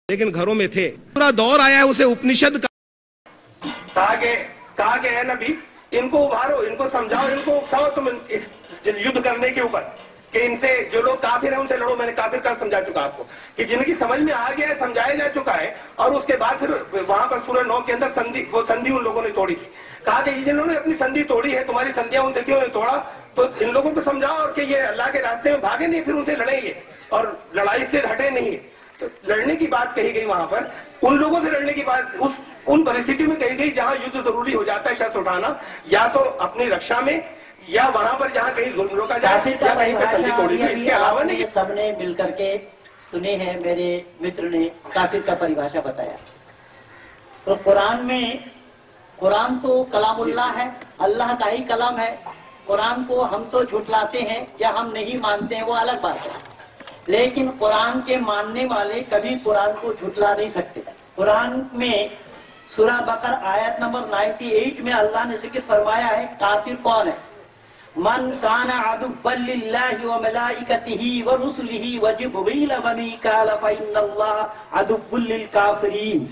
लेकिन घरों में थे। पूरा दौर आया है उसे उपनिषद का कहा कि है नबी, इनको उभारो, इनको समझाओ, इनको उकसाओ तुम इस युद्ध करने के ऊपर, कि इनसे जो लोग काफिर हैं उनसे लड़ो। मैंने काफिर का समझा चुका आपको कि जिनकी समझ में आ गया है, समझाया जा चुका है। और उसके बाद फिर वहां पर सूरह 9 के अंदर संधि उन लोगों ने तोड़ी थी। कहा कि जिन्होंने अपनी संधि तोड़ी है, तुम्हारी संधियां उनसे क्यों नहीं तोड़ा, तो इन लोगों को समझाओ और कि ये अल्लाह के रास्ते में भागे नहीं, फिर उनसे लड़ेंगे और लड़ाई से हटे नहीं। तो लड़ने की बात कही गई वहां पर, उन लोगों से लड़ने की बात उन परिस्थिति में कही गई जहां युद्ध जरूरी हो जाता है शस्त्र उठाना, या तो अपनी रक्षा में, या वहां पर जहां कहीं जुल्म रोका जाए, या कहीं पर संधि तोड़ी। तो इसके अलावा नहीं। सबने मिलकर के सुने हैं, मेरे मित्र ने काफिर का परिभाषा बताया। तो कुरान तो कलामुल्लाह है, अल्लाह का ही कलाम है। कुरान को हम तो झुठलाते हैं या हम नहीं मानते हैं, वो अलग बात है। लेकिन कुरान के मानने वाले कभी कुरान को झुठला नहीं सकते। कुरान में सूरह बकर आयत नंबर 98 में अल्लाह ने जिक्र फरमाया है काफिर कौन है। मन काना अदुव्वन लिल्लाहि व मलाइकतिही व रुसुलिही व जिब्रील व मीकाल फइन्नल्लाह अदुव्वुल लिल काफिरीन।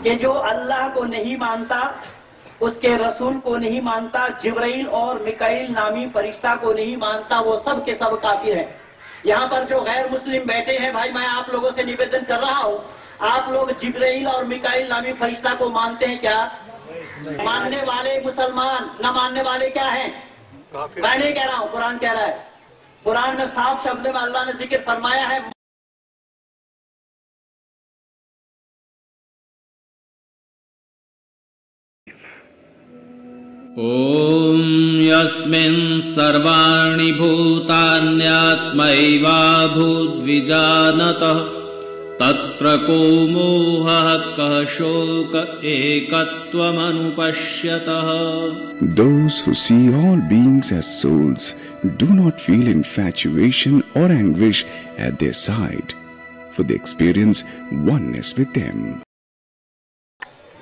कि जो अल्लाह को नहीं मानता, उसके रसूल को नहीं मानता, जिब्राइल और मिकाइल नामी फरिश्ता को नहीं मानता, वो सब के सब काफिर है। यहाँ पर जो गैर मुस्लिम बैठे हैं भाई, मैं आप लोगों से निवेदन कर रहा हूँ, आप लोग जिब्राइल और मिकाइल नामी फरिश्ता को मानते हैं क्या? मानने वाले मुसलमान, न मानने वाले क्या हैं? मैं नहीं कह रहा हूँ, कुरान कह रहा है। कुरान में साफ शब्द में अल्लाह ने जिक्र फरमाया है। ॐ यस्मिन् सर्वाणि भूतान्यात्मैवाभूद्विजानतः तत्र को मोहः कः शोक एकत्वमनुपश्यतः। Those who see all beings as souls do not feel infatuation or anguish at their side, for they experience oneness with them.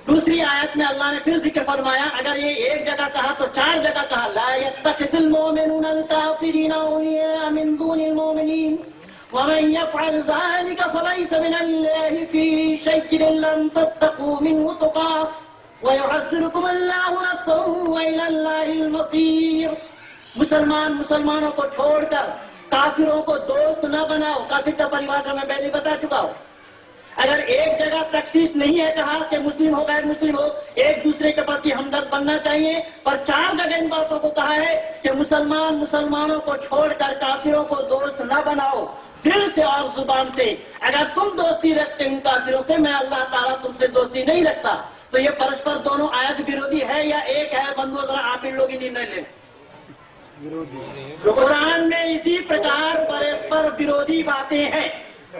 दूसरी आयत में अल्लाह ने फिर जिक्र फरमाया, अगर ये एक जगह कहा तो 4 जगह कहा, ला यत्तखिज़ुल मुमिनूना अल-काफिरीना औलिया मिन दूनिल मुमिनीन व मन यफ़अल ज़ालिका फलैसा मिनल्लाहि फ़ी शै'इन इल्ला अन तत्तक़ू मिन्हु तुक़ा व युहज़्ज़िरुकुमुल्लाहु नफ़्सहु व इलल्लाहिल मसीर। मुसलमानों को छोड़कर काफिरों को दोस्त न बनाओ। काफिर का परिभाषा मैं पहले बता चुका हूँ। अगर एक जगह तखसीस नहीं है कहा कि मुस्लिम हो गैर मुस्लिम हो, एक दूसरे के प्रति हमदर्द बनना चाहिए, पर 4 जगह इन बातों को कहा है कि मुसलमानों को छोड़कर काफिरों को दोस्त न बनाओ, दिल से और जुबान से। अगर तुम दोस्ती रखते हो काफिरों से, मैं अल्लाह ताला तुमसे दोस्ती नहीं रखता। तो ये परस्पर दोनों आयत विरोधी है या एक है? बंधुओं, जरा आप इन लोग ही निर्णय लें। कुरान में इसी प्रकार परस्पर विरोधी बातें हैं।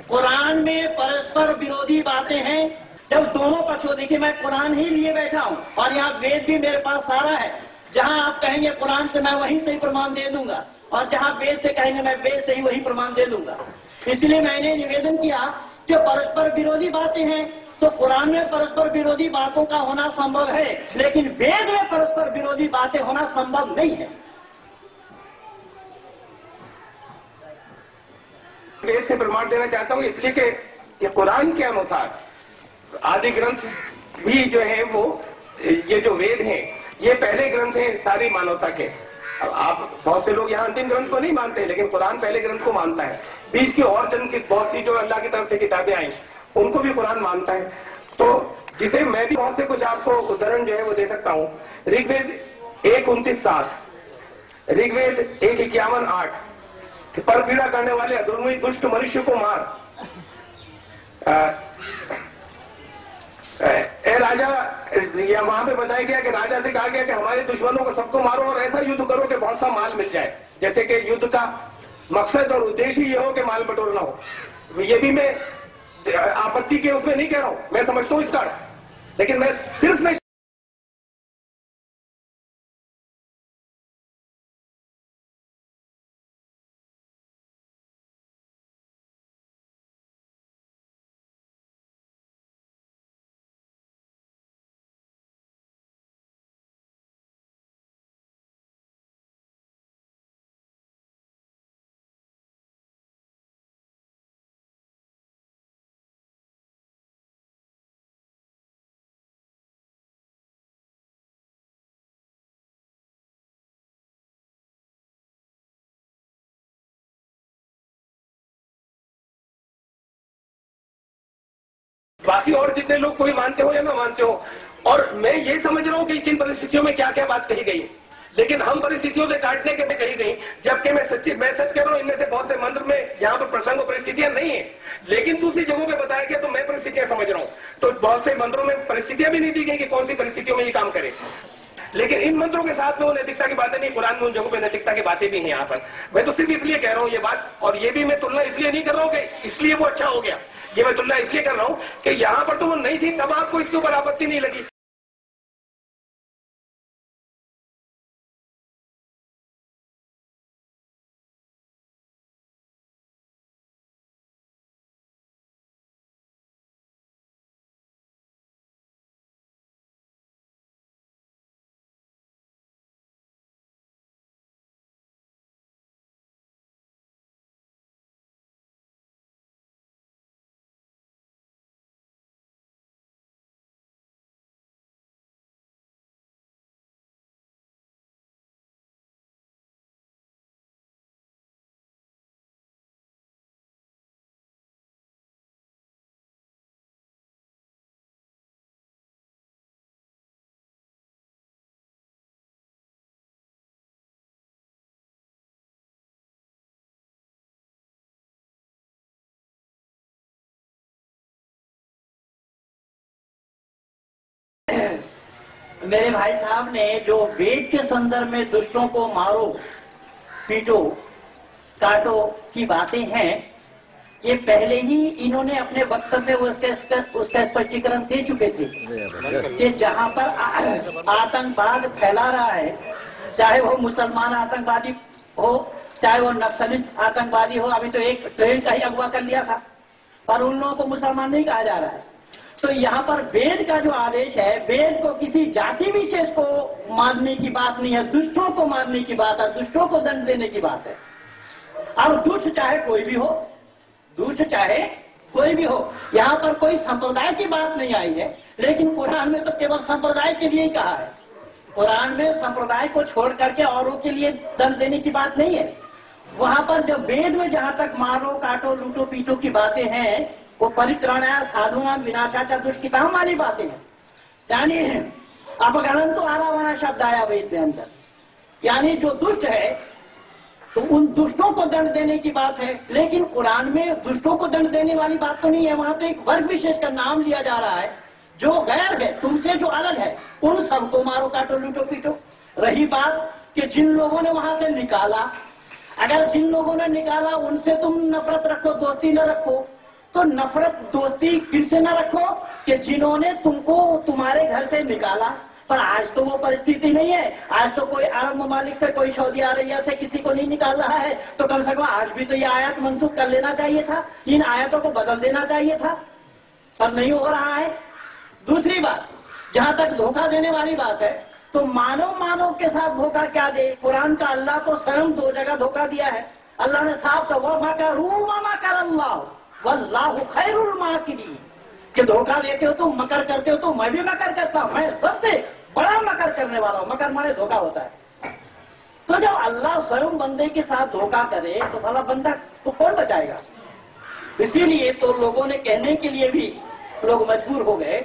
कुरान में परस्पर विरोधी बातें हैं। जब दोनों पक्षों, देखिए मैं कुरान ही लिए बैठा हूं और यहाँ वेद भी मेरे पास सारा है। जहां आप कहेंगे कुरान से, मैं वहीं से ही प्रमाण दे दूंगा, और जहां वेद से कहेंगे, मैं वेद से ही वही प्रमाण दे दूंगा। इसलिए मैंने निवेदन किया कि परस्पर विरोधी बातें हैं, तो कुरान में परस्पर विरोधी बातों का होना संभव है, लेकिन वेद में परस्पर विरोधी बातें होना संभव नहीं है। वेद से प्रमाण देना चाहता हूं, इसलिए कि ये कुरान के अनुसार आदि ग्रंथ भी जो है वो, ये जो वेद हैं, ये पहले ग्रंथ हैं सारी मानवता के। अब आप बहुत से लोग यहाँ अंतिम ग्रंथ को नहीं मानते, लेकिन कुरान पहले ग्रंथ को मानता है। बीच की और जन की बहुत सी जो अल्लाह की तरफ से किताबें आई, उनको भी कुरान मानता है। तो जिसे मैं भी बहुत से कुछ आपको उदाहरण जो है वो दे सकता हूँ। ऋग्वेद 1:29-7, ऋग्वेद 1:51-8, पर पीड़ा करने वाले अधर्मी दुष्ट मनुष्य को मार। राजा, या वहां पे बताया गया कि राजा से कहा गया कि हमारे दुश्मनों को सबको मारो और ऐसा युद्ध करो कि बहुत सा माल मिल जाए। जैसे कि युद्ध का मकसद और उद्देश्य ये हो कि माल बटोरना हो। ये भी मैं आपत्ति के उसमें नहीं कह रहा हूं, मैं समझता हूं इसका, लेकिन मैं सिर्फ बाकी और जितने लोग कोई मानते हो या ना मानते हो, और मैं ये समझ रहा हूं कि किन परिस्थितियों में क्या क्या बात कही गई है, लेकिन हम परिस्थितियों से काटने के भी कही गई, जबकि मैं सच कह रहा हूं, इनमें से बहुत से मंत्र में यहाँ पर प्रसंग और परिस्थितियां नहीं है, लेकिन दूसरी जगहों पे बताया गया तो मैं परिस्थितियां समझ रहा हूं। तो बहुत से मंत्रों में परिस्थितियां भी नहीं दी गई कि कौन सी परिस्थितियों में ये काम करे, लेकिन इन मंत्रों के साथ में वो नैतिकता की बातें नहीं, कुरान में उन जगहों पे नैतिकता की बातें भी हैं यहाँ पर। मैं तो सिर्फ इसलिए कह रहा हूँ ये बात, और ये भी मैं तुलना इसलिए नहीं कर रहा हूँ कि इसलिए वो अच्छा हो गया, ये मैं तुलना इसलिए कर रहा हूँ कि यहाँ पर तो वो नहीं थी, तब आपको इसके ऊपर आपत्ति नहीं लगी। मेरे भाई साहब ने जो वेद के संदर्भ में दुष्टों को मारो, पीटो, काटो की बातें हैं, ये पहले ही इन्होंने अपने वक्तव्य में उसका स्पष्टीकरण दे चुके थे कि जहां पर आतंकवाद फैला रहा है, चाहे वो मुसलमान आतंकवादी हो, चाहे वो नक्सलिस्ट आतंकवादी हो। अभी तो एक ट्रेन का ही अगवा कर लिया था, पर उन लोगों को मुसलमान नहीं कहा जा रहा है। तो यहाँ पर वेद का जो आदेश है, वेद को किसी जाति विशेष को मारने की बात नहीं है, दुष्टों को मारने की बात है, दुष्टों को दंड देने की बात है। और दुष्ट चाहे कोई भी हो, दुष्ट चाहे कोई भी हो, यहाँ पर कोई संप्रदाय की बात नहीं आई है, लेकिन कुरान में तो केवल संप्रदाय के लिए ही कहा है। कुरान में संप्रदाय को छोड़ करके औरों के लिए दंड देने की बात नहीं है। वहां पर जब वेद में जहां तक मारो, काटो, लूटो, पीटो की बातें हैं, वो परित्राणाय साधुनां विनाशाय दुष्कृतां वाली बातें हैं। यानी अपगणन तो आरावना शब्द आया वेद के अंदर, यानी जो दुष्ट है तो उन दुष्टों को दंड देने की बात है। लेकिन कुरान में दुष्टों को दंड देने वाली बात तो नहीं है। वहां तो एक वर्ग विशेष का नाम लिया जा रहा है, जो गैर है, तुमसे जो अलग है, उन सबको मारो, काटो, लूटो, पीटो। रही बात कि जिन लोगों ने वहां से निकाला, अगर जिन लोगों ने निकाला उनसे तुम नफरत रखो, दोस्ती न रखो, तो नफरत दोस्ती फिर से न रखो कि जिन्होंने तुमको तुम्हारे घर से निकाला। पर आज तो वो परिस्थिति नहीं है। आज तो कोई अरब ममालिक से, कोई सऊदी अरेबिया से किसी को नहीं निकाल रहा है, तो कम से कम आज भी तो ये आयत मनसूख कर लेना चाहिए था, इन आयतों को बदल देना चाहिए था, पर नहीं हो रहा है। दूसरी बात, जहां तक धोखा देने वाली बात है, तो मानव के साथ धोखा क्या दे। कुरान का अल्लाह को स्वयं 2 जगह धोखा दिया है। अल्लाह ने साफ कहा, वमा कर अल्लाह वल्लाहु खैरुल माकिरीन, कि धोखा देते हो तुम, मकर करते हो तो मैं भी मकर करता हूं, मैं सबसे बड़ा मकर करने वाला हूं। मकर माने धोखा होता है। तो जब अल्लाह स्वयं बंदे के साथ धोखा करे तो भला बंदा को कौन बचाएगा। इसीलिए तो लोगों ने कहने के लिए भी लोग मजबूर हो गए